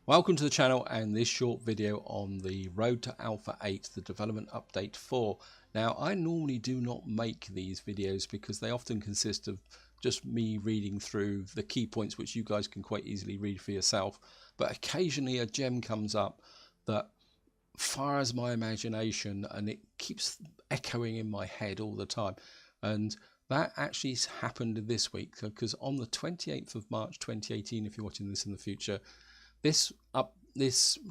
Welcome to the channel and this short video on the Road to Alpha 8, the development update 4. Now, I normally do not make these videos because they often consist of just me reading through the key points which you guys can quite easily read for yourself. But occasionally a gem comes up that fires my imagination and it keeps echoing in my head all the time. And that actually happened this week because on the 28th of March 2018, if you're watching this in the future, this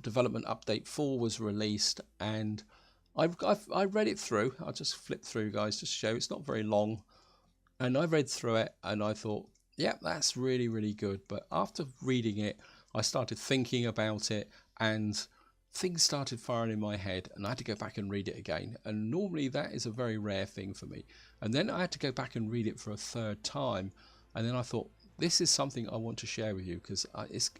development update 4 was released, and I read it through. I'll just flip through, guys, just to show it's not very long. And I read through it and I thought, yeah, that's really good. But after reading it, I started thinking about it and things started firing in my head, and I had to go back and read it again. And normally that is a very rare thing for me. And then I had to go back and read it for a third time. And then I thought, this is something I want to share with you because it's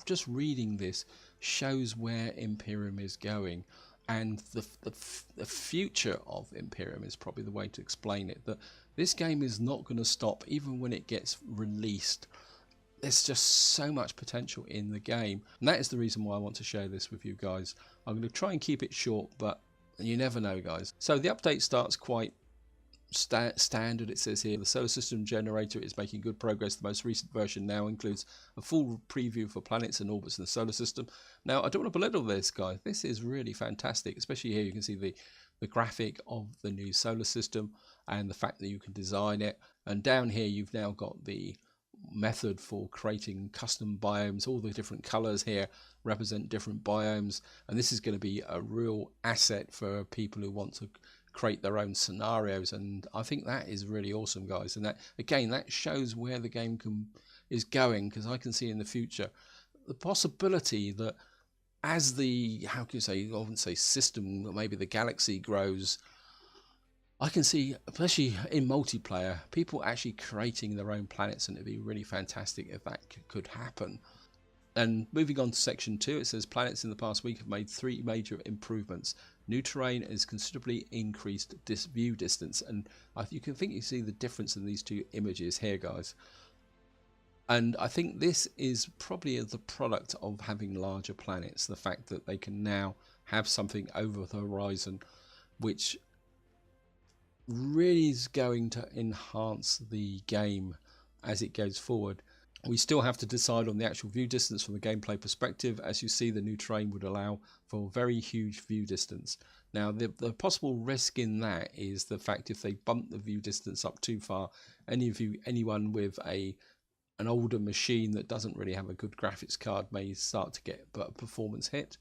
just reading this shows where Empyrion is going, and the future of Empyrion is probably the way to explain it. That this game is not going to stop even when it gets released. There's just so much potential in the game, and that is the reason why I want to share this with you guys. I'm going to try and keep it short, but you never know, guys. So the update starts quite standard. It says here the solar system generator is making good progress. The most recent version now includes a full preview for planets and orbits in the solar system. Now, I don't want to belittle this, guys. This is really fantastic, especially here you can see the graphic of the new solar system and the fact that you can design it. And down here you've now got the method for creating custom biomes. All the different colors here represent different biomes, and this is going to be a real asset for people who want to create their own scenarios. And I think that is really awesome, guys. And that, again, that shows where the game is going, because I can see in the future the possibility that as the, how can you say, I wouldn't say system, maybe the galaxy grows, I can see, especially in multiplayer, people actually creating their own planets, and it'd be really fantastic if that could happen. And moving on to section 2, it says planets in the past week have made 3 major improvements. New terrain has considerably increased view distance, and you can see the difference in these two images here, guys. And I think this is probably the product of having larger planets, the fact that they can now have something over the horizon which really is going to enhance the game as it goes forward. We still have to decide on the actual view distance from a gameplay perspective. As you see, the new terrain would allow for very huge view distance. Now, the possible risk in that is the fact if they bump the view distance up too far, anyone with an older machine that doesn't really have a good graphics card may start to get a performance hit.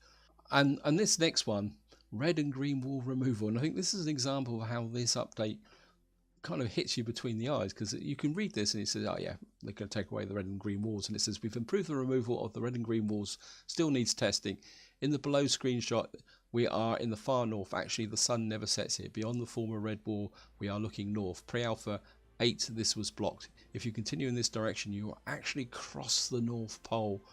And this next one, red and green wall removal, and I think this is an example of how this update kind of hits you between the eyes, because you can read this and it says, oh yeah, they're going to take away the red and green walls, and it says we've improved the removal of the red and green walls, still needs testing. In the below screenshot, we are in the far north. Actually, the sun never sets here. Beyond the former red wall, we are looking north. Pre-alpha 8, this was blocked. If you continue in this direction, you will actually cross the North Pole.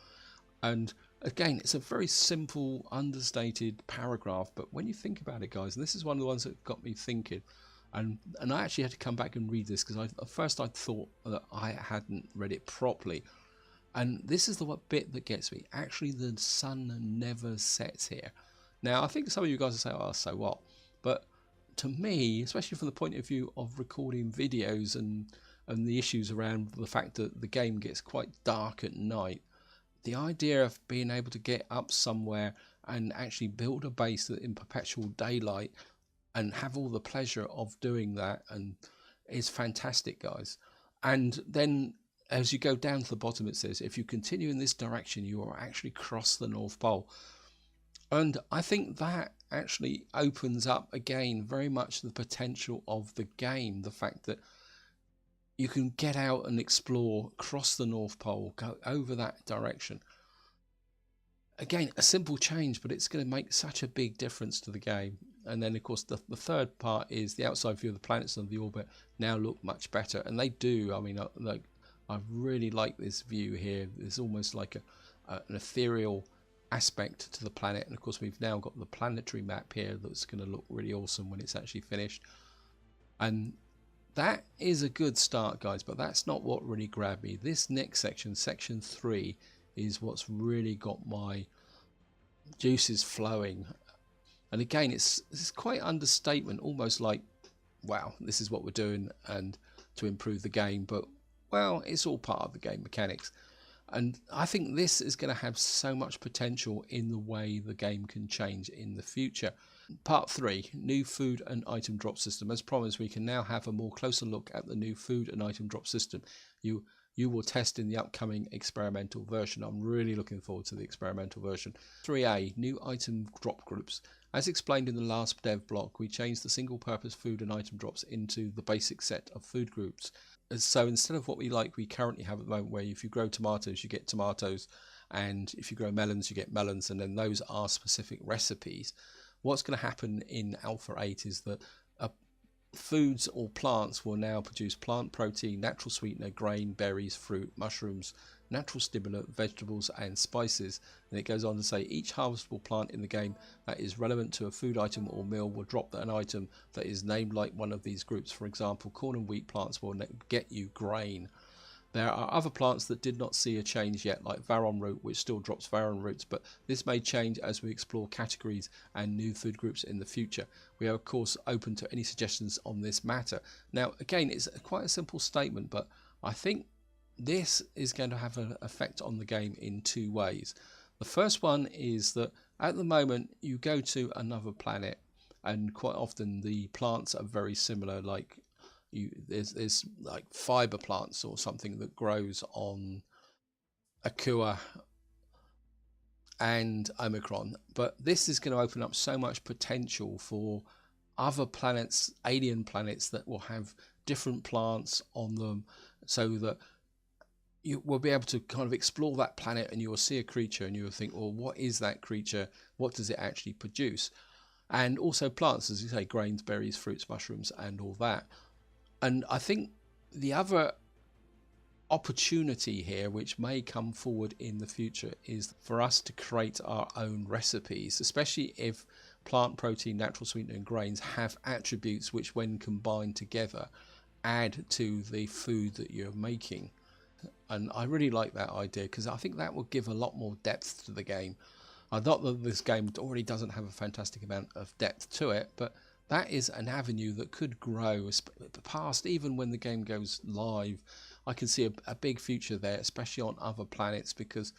And again, it's a very simple, understated paragraph, but when you think about it, guys, and this is one of the ones that got me thinking, and I actually had to come back and read this because at first I thought that I hadn't read it properly. And this is the bit that gets me. Actually, the sun never sets here. Now, I think some of you guys will say, oh, so what? But to me, especially from the point of view of recording videos and the issues around the fact that the game gets quite dark at night, the idea of being able to get up somewhere and actually build a base in perpetual daylight and have all the pleasure of doing that and is fantastic, guys. And then as you go down to the bottom, it says if you continue in this direction, you will actually cross the North Pole. And I think that actually opens up again very much the potential of the game, the fact that you can get out and explore, cross the North Pole, go over that direction. Again, a simple change, but it's going to make such a big difference to the game. And then, of course, the third part is the outside view of the planets and the orbit now look much better. And they do. I mean, I really like this view here. There's almost like an ethereal aspect to the planet. And, of course, we've now got the planetary map here that's going to look really awesome when it's actually finished. And that is a good start, guys, but that's not what really grabbed me. This next section, section 3, is what's really got my juices flowing. And again, it's quite understatement, almost like, wow, this is what we're doing and to improve the game, but well, it's all part of the game mechanics. And I think this is going to have so much potential in the way the game can change in the future. Part 3, new food and item drop system. As promised, we can now have a more closer look at the new food and item drop system. You will test in the upcoming experimental version. I'm really looking forward to the experimental version. 3A, new item drop groups. As explained in the last dev block, we changed the single purpose food and item drops into the basic set of food groups. So instead of what we currently have at the moment, where if you grow tomatoes, you get tomatoes, and if you grow melons, you get melons, and then those are specific recipes. What's going to happen in Alpha 8 is that foods or plants will now produce plant protein, natural sweetener, grain, berries, fruit, mushrooms, natural stimulant, vegetables and spices. And it goes on to say each harvestable plant in the game that is relevant to a food item or meal will drop an item that is named like one of these groups. For example, corn and wheat plants will get you grain. There are other plants that did not see a change yet, like Varon root, which still drops Varon roots, but this may change as we explore categories and new food groups in the future. We are of course open to any suggestions on this matter. Now again, it's quite a simple statement, but I think this is going to have an effect on the game in 2 ways. The first one is that at the moment you go to another planet and quite often the plants are very similar, like there's like fiber plants or something that grows on Akua and Omicron, but this is going to open up so much potential for other planets, alien planets, that will have different plants on them, so that you will be able to kind of explore that planet and you will see a creature and you will think, well, what is that creature? What does it actually produce? And also plants, as you say, grains, berries, fruits, mushrooms, and all that. And I think the other opportunity here, which may come forward in the future, is for us to create our own recipes, especially if plant protein, natural sweetener and grains have attributes which, when combined together, add to the food that you're making. And I really like that idea, because I think that will give a lot more depth to the game. Not that this game already doesn't have a fantastic amount of depth to it, but that is an avenue that could grow past even when the game goes live. I can see a big future there, especially on other planets, because,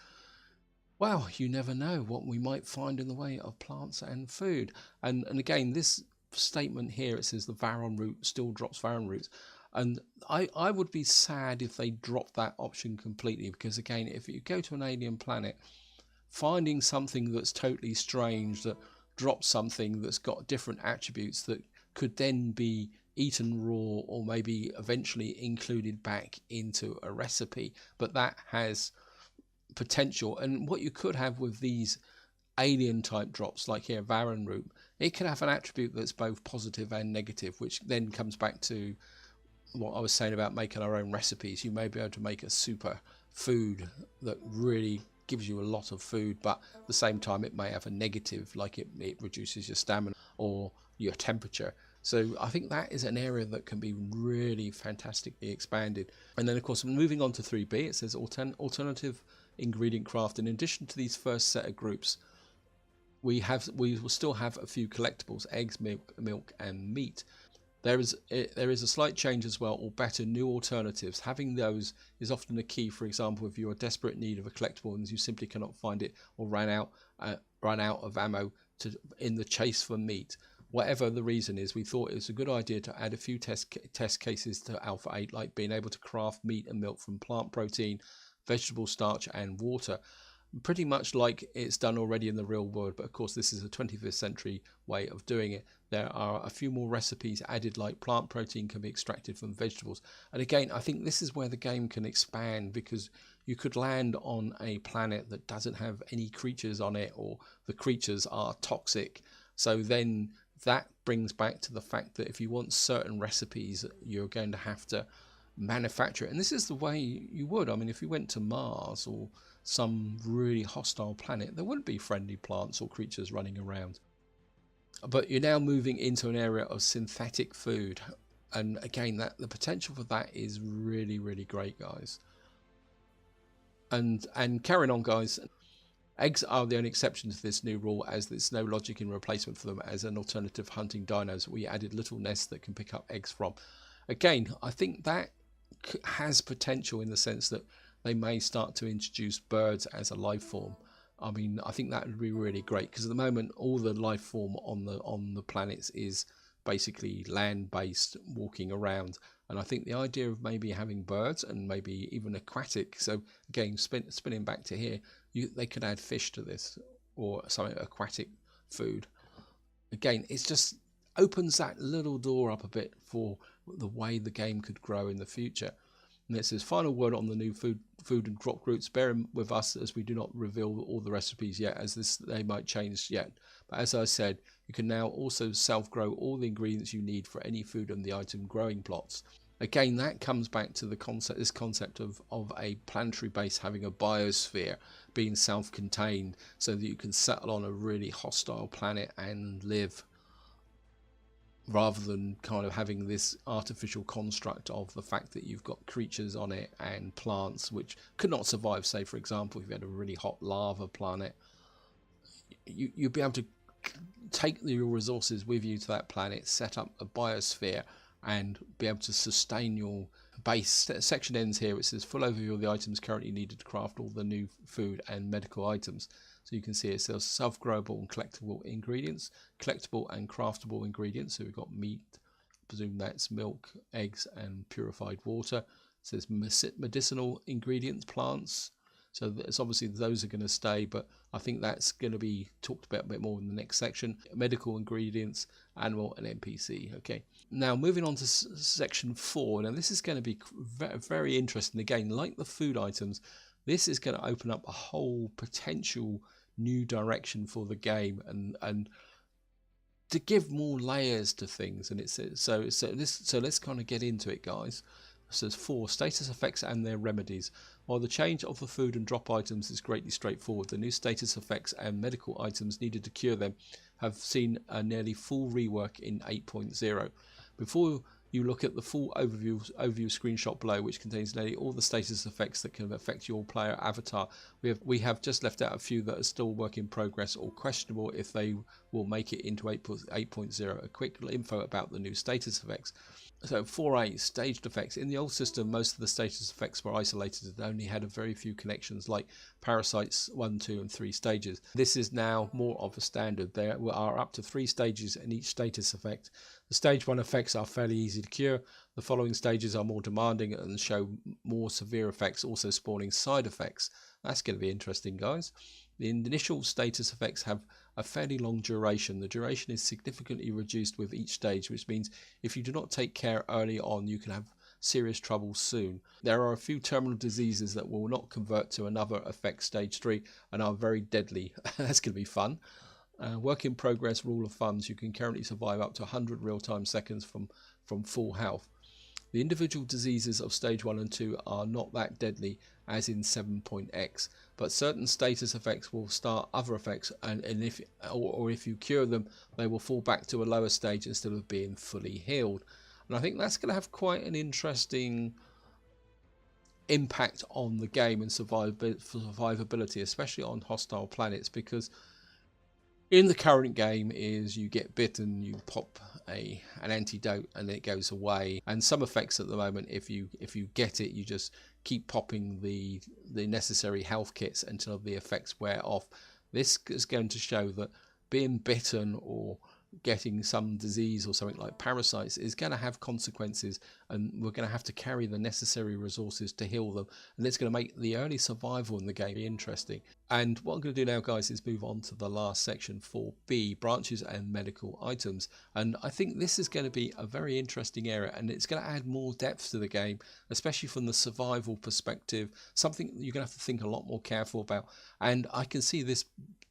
well, you never know what we might find in the way of plants and food. And again, this statement here, it says the Varon root still drops Varon roots. And I would be sad if they dropped that option completely, because again, if you go to an alien planet, finding something that's totally strange, that drops something that's got different attributes that could then be eaten raw or maybe eventually included back into a recipe, but that has potential. And what you could have with these alien type drops, like here Varon root, it could have an attribute that's both positive and negative, which then comes back to what I was saying about making our own recipes. You may be able to make a super food that really gives you a lot of food, but at the same time it may have a negative, like it reduces your stamina or your temperature. So I think that is an area that can be really fantastically expanded. And then of course, moving on to 3B, it says alternative ingredient craft. In addition to these first set of groups, we will still have a few collectibles: eggs, milk and meat. There is a slight change as well, or better, new alternatives. Having those is often a key. For example, if you're in desperate need of a collectible and you simply cannot find it, or run out of ammo in the chase for meat, whatever the reason is, we thought it was a good idea to add a few test cases to Alpha 8, like being able to craft meat and milk from plant protein, vegetable starch and water. Pretty much like it's done already in the real world, but of course this is a 25th century way of doing it. There are a few more recipes added, like plant protein can be extracted from vegetables. And again, I think this is where the game can expand, because you could land on a planet that doesn't have any creatures on it, or the creatures are toxic. So then that brings back to the fact that if you want certain recipes, you're going to have to manufacture it. And this is the way you would. I mean, if you went to Mars or some really hostile planet, there wouldn't be friendly plants or creatures running around. But you're now moving into an area of synthetic food, and again, that the potential for that is really, really great, guys. And carrying on, guys. Eggs are the only exception to this new rule, as there's no logic in replacement for them as an alternative hunting dinos. We added little nests that can pick up eggs from. Again, I think that has potential in the sense that they may start to introduce birds as a life form. I mean, I think that would be really great, because at the moment all the life form on the planets is basically land-based, walking around. And I think the idea of maybe having birds and maybe even aquatic. So again, spinning back to here, they could add fish to this or something aquatic food. Again, it's just opens that little door up a bit for the way the game could grow in the future. And it says, final word on the new food and drop routes. Bear with us as we do not reveal all the recipes yet, as they might change yet. But as I said, you can now also self-grow all the ingredients you need for any food on the item growing plots. Again, that comes back to this concept of a planetary base having a biosphere, being self-contained, so that you can settle on a really hostile planet and live, rather than kind of having this artificial construct of the fact that you've got creatures on it and plants which could not survive. Say, for example, if you had a really hot lava planet, you'd be able to take your resources with you to that planet, set up a biosphere, and be able to sustain your base. Section ends here. It says full overview of the items currently needed to craft all the new food and medical items. So you can see it says self-growable and collectible ingredients, collectible and craftable ingredients. So we've got meat, I presume that's milk, eggs, and purified water. It says medicinal ingredients, plants. So it's obviously those are going to stay, but I think that's going to be talked about a bit more in the next section. Medical ingredients, animal, and NPC. Okay, now moving on to section 4. Now this is going to be very interesting. Again, like the food items, this is going to open up a whole potential new direction for the game, and to give more layers to things. And it says so let's kind of get into it, guys. It says 4 status effects and their remedies. While the change of the food and drop items is greatly straightforward, the new status effects and medical items needed to cure them have seen a nearly full rework in 8.0. Before you look at the full overview screenshot below, which contains nearly all the status effects that can affect your player avatar, we have just left out a few that are still work in progress or questionable if they will make it into 8.0. A quick info about the new status effects. So 4A, staged effects. In the old system, most of the status effects were isolated and only had a very few connections, like parasites 1, 2 and 3 stages. This is now more of a standard. There are up to 3 stages in each status effect. The stage 1 effects are fairly easy to cure. The following stages are more demanding and show more severe effects, also spawning side effects. That's going to be interesting, guys. The initial status effects have a fairly long duration. The duration is significantly reduced with each stage, which means if you do not take care early on, you can have serious trouble soon. There are a few terminal diseases that will not convert to another effect stage 3 and are very deadly. That's going to be fun. Work in progress rule of thumbs. You can currently survive up to 100 real-time seconds from full health. The individual diseases of stage 1 and 2 are not that deadly as in 7.x, but certain status effects will start other effects, and if you cure them, they will fall back to a lower stage instead of being fully healed. And I think that's going to have quite an interesting impact on the game and survivability, especially on hostile planets, because in the current game is you get bitten, you pop an antidote and it goes away, and some effects at the moment, if you get it, you just keep popping the necessary health kits until the effects wear off. This is going to show that being bitten or getting some disease or something like parasites is going to have consequences, and we're going to have to carry the necessary resources to heal them, and it's going to make the early survival in the game interesting. And what I'm going to do now, guys, is move on to the last section, 4B, branches and medical items. And I think this is going to be a very interesting area, and it's going to add more depth to the game, especially from the survival perspective, something you're going to have to think a lot more careful about. And I can see this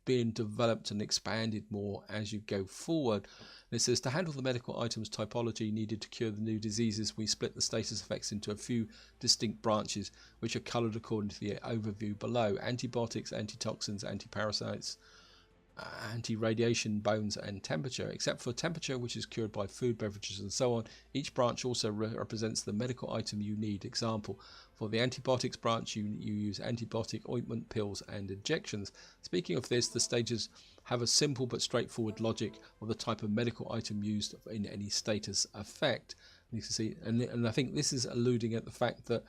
being developed and expanded more as you go forward. And it says to handle the medical items typology needed to cure the new diseases, we split the status effects into a few distinct branches, which are coloured according to the overview below: antibiotics, antitoxins, antiparasites, anti-radiation, bones and temperature. Except for temperature, which is cured by food, beverages and so on, each branch also represents the medical item you need. Example, for the antibiotics branch you use antibiotic, ointment, pills and injections. Speaking of this, the stages have a simple but straightforward logic of the type of medical item used in any status effect. And you can see, and I think this is alluding at the fact that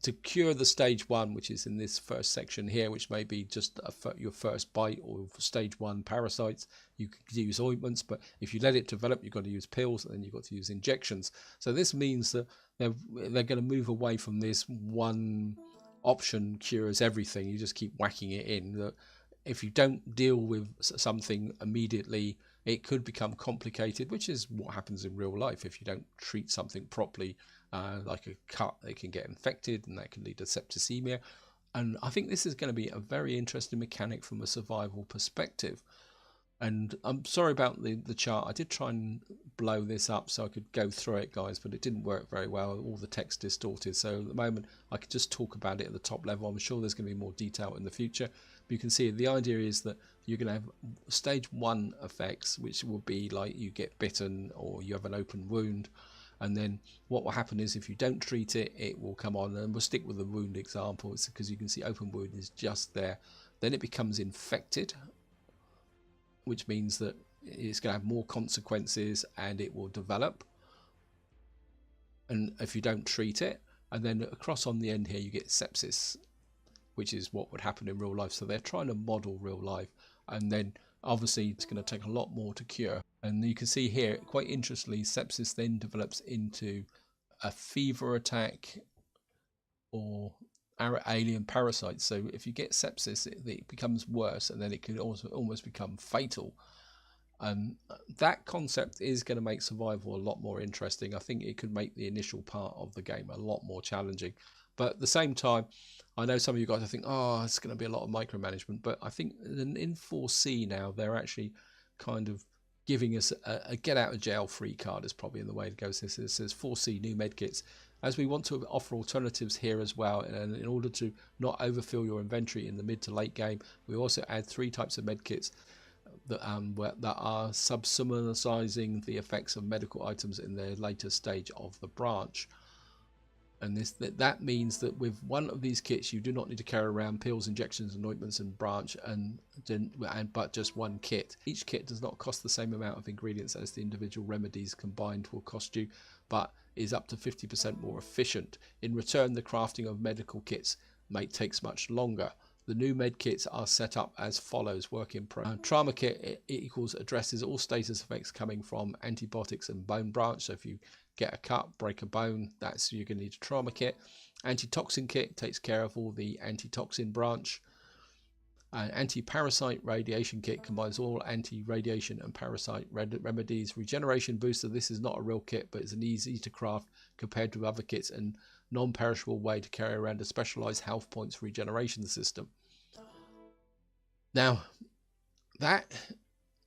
to cure the stage 1, which is in this first section here, which may be just your first bite, or stage 1 parasites, you could use ointments, but if you let it develop, you've got to use pills, and then you've got to use injections. So this means that they're going to move away from this one option cures everything. You just keep whacking it in. That if you don't deal with something immediately, it could become complicated, which is what happens in real life. If you don't treat something properly, like a cut, it can get infected and that can lead to septicemia. And I think this is going to be a very interesting mechanic from a survival perspective. And I'm sorry about the chart. I did try and blow this up so I could go through it, guys, but it didn't work very well. All the text distorted. So at the moment I could just talk about it at the top level. I'm sure there's going to be more detail in the future. But you can see the idea is that you're going to have stage 1 effects, which will be like you get bitten or you have an open wound. And then what will happen is if you don't treat it, it will come on. And we'll stick with the wound example. It's because you can see open wound is just there. Then it becomes infected, which means that it's going to have more consequences and it will develop. And if you don't treat it, and then across on the end here you get sepsis, which is what would happen in real life. So they're trying to model real life, and then obviously it's going to take a lot more to cure. And you can see here, quite interestingly, sepsis then develops into a fever attack or alien parasites. So if you get sepsis, it becomes worse, and then it can also almost become fatal. That concept is going to make survival a lot more interesting. I think it could make the initial part of the game a lot more challenging. But at the same time, I know some of you guys are thinking, oh, it's going to be a lot of micromanagement. But I think in 4C now, they're actually kind of giving us a get out of jail free card is probably in the way to go. It says 4C new medkits, as we want to offer alternatives here as well. And in order to not overfill your inventory in the mid to late game, we also add 3 types of medkits that are subsummarizing the effects of medical items in their later stage of the branch. And that means that with one of these kits, you do not need to carry around pills, injections, and ointments and branch, but just one kit. Each kit does not cost the same amount of ingredients as the individual remedies combined will cost you, but is up to 50% more efficient. In return, the crafting of medical kits takes much longer. The new med kits are set up as follows: work in progress. Trauma kit equals addresses all status effects coming from antibiotics and bone branch. So if you get a cut, break a bone, you're going to need a trauma kit. Antitoxin kit takes care of all the antitoxin branch. Anti-parasite radiation kit combines all anti-radiation and parasite remedies. Regeneration booster, this is not a real kit, but it's an easy to craft compared to other kits and non-perishable way to carry around a specialized health points regeneration system. Now that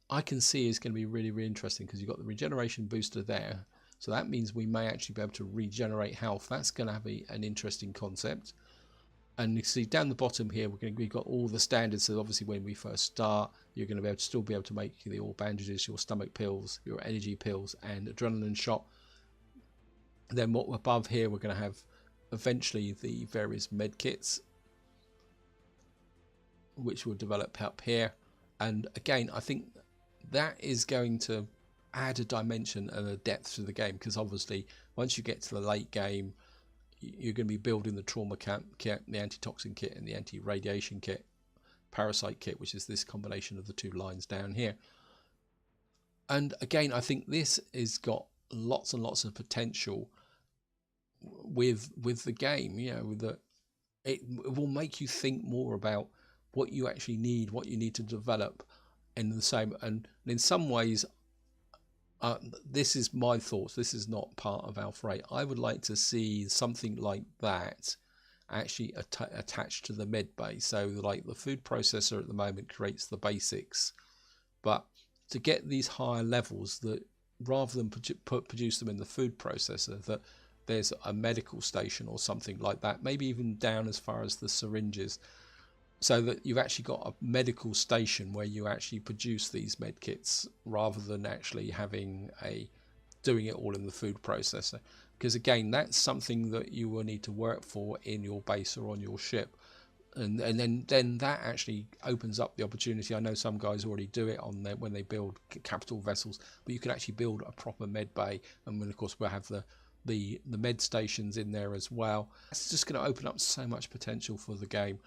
I can see is going to be really, really interesting, because you've got the regeneration booster there. So that means we may actually be able to regenerate health. That's going to have an interesting concept. And you see down the bottom here, we've got all the standards. So obviously when we first start, you're going to still be able to make the all bandages, your stomach pills, your energy pills, and adrenaline shot. Then what above here, we're going to have eventually the various med kits, which will develop up here. And again, I think that is going to add a dimension and a depth to the game, because obviously once you get to the late game, you're going to be building the trauma kit, the antitoxin kit, and the anti-radiation kit, parasite kit, which is this combination of the 2 lines down here. And again, I think this has got lots and lots of potential with the game. You know, it will make you think more about what you actually need, what you need to develop in the same. And in some ways, this is my thoughts, this is not part of Alpha 8. I would like to see something like that actually attached to the med base. So like the food processor at the moment creates the basics, but to get these higher levels, that rather than produce them in the food processor, that there's a medical station or something like that, maybe even down as far as the syringes, so that you've actually got a medical station where you actually produce these med kits rather than actually having a doing it all in the food processor, because again that's something that you will need to work for in your base or on your ship. And then that actually opens up the opportunity. I know some guys already do it on when they build capital vessels, but you can actually build a proper med bay, and then of course we'll have the med stations in there as well. It's just going to open up so much potential for the game.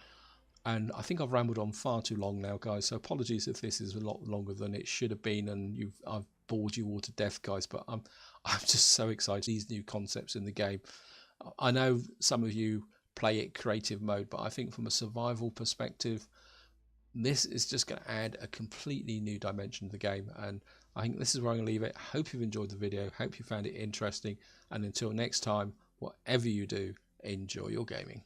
And I think I've rambled on far too long now, guys, so apologies if this is a lot longer than it should have been and I've bored you all to death, guys, but I'm just so excited these new concepts in the game. I know some of you play it creative mode, but I think from a survival perspective, this is just going to add a completely new dimension to the game, and I think this is where I'm going to leave it. Hope you've enjoyed the video, hope you found it interesting, and until next time, whatever you do, enjoy your gaming.